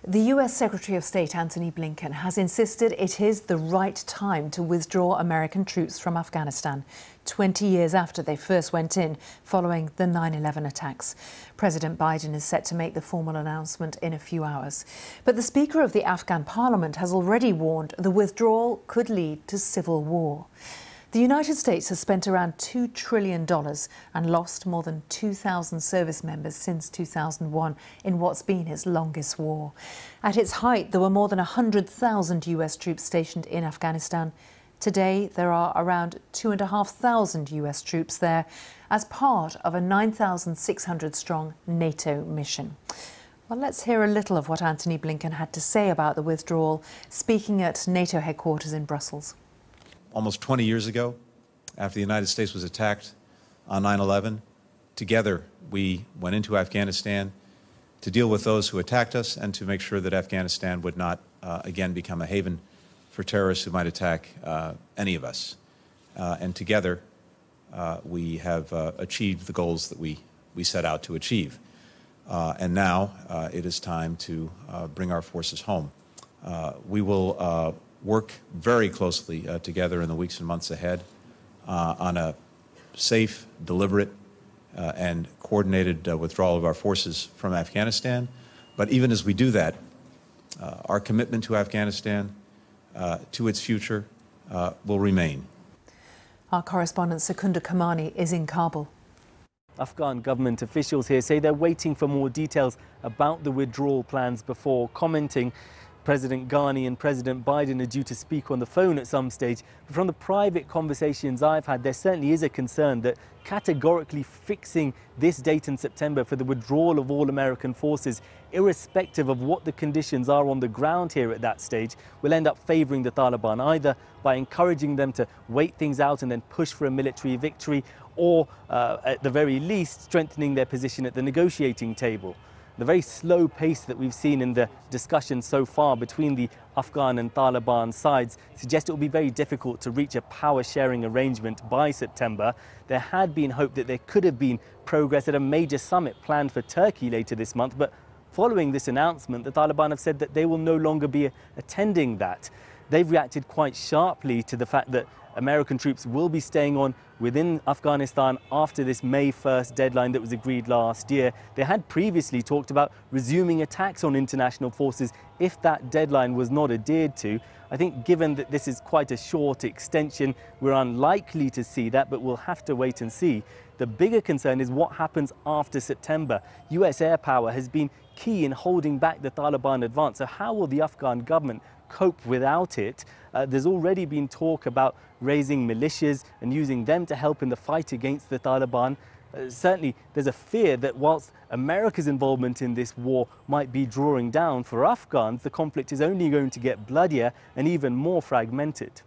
The US Secretary of State Antony Blinken has insisted it is the right time to withdraw American troops from Afghanistan, 20 years after they first went in following the 9/11 attacks. President Biden is set to make the formal announcement in a few hours. But the Speaker of the Afghan Parliament has already warned the withdrawal could lead to civil war. The United States has spent around $2 trillion and lost more than 2,000 service members since 2001 in what's been its longest war. At its height, there were more than 100,000 US troops stationed in Afghanistan. Today, there are around 2,500 US troops there as part of a 9,600-strong NATO mission. Well, let's hear a little of what Antony Blinken had to say about the withdrawal, speaking at NATO headquarters in Brussels. Almost 20 years ago, after the United States was attacked on 9/11, together we went into Afghanistan to deal with those who attacked us and to make sure that Afghanistan would not again become a haven for terrorists who might attack any of us. And together we have achieved the goals that we set out to achieve. And now it is time to bring our forces home. We will work very closely together in the weeks and months ahead on a safe, deliberate, and coordinated withdrawal of our forces from Afghanistan. But even as we do that, our commitment to Afghanistan, to its future, will remain. Our correspondent Secunda Kamani is in Kabul. Afghan government officials here say they're waiting for more details about the withdrawal plans before commenting. President Ghani and President Biden are due to speak on the phone at some stage. But from the private conversations I've had, there certainly is a concern that categorically fixing this date in September for the withdrawal of all American forces, irrespective of what the conditions are on the ground here at that stage, will end up favouring the Taliban, either by encouraging them to wait things out and then push for a military victory, or at the very least strengthening their position at the negotiating table. The very slow pace that we've seen in the discussion so far between the Afghan and Taliban sides suggests it will be very difficult to reach a power-sharing arrangement by September. There had been hope that there could have been progress at a major summit planned for Turkey later this month, but following this announcement, the Taliban have said that they will no longer be attending that. They've reacted quite sharply to the fact that American troops will be staying on within Afghanistan after this May 1st deadline that was agreed last year. They had previously talked about resuming attacks on international forces if that deadline was not adhered to. I think given that this is quite a short extension, we're unlikely to see that, but we'll have to wait and see. The bigger concern is what happens after September. US air power has been key in holding back the Taliban advance. So how will the Afghan government cope without it? There's already been talk about raising militias and using them to help in the fight against the Taliban. Certainly, there's a fear that whilst America's involvement in this war might be drawing down, for Afghans, the conflict is only going to get bloodier and even more fragmented.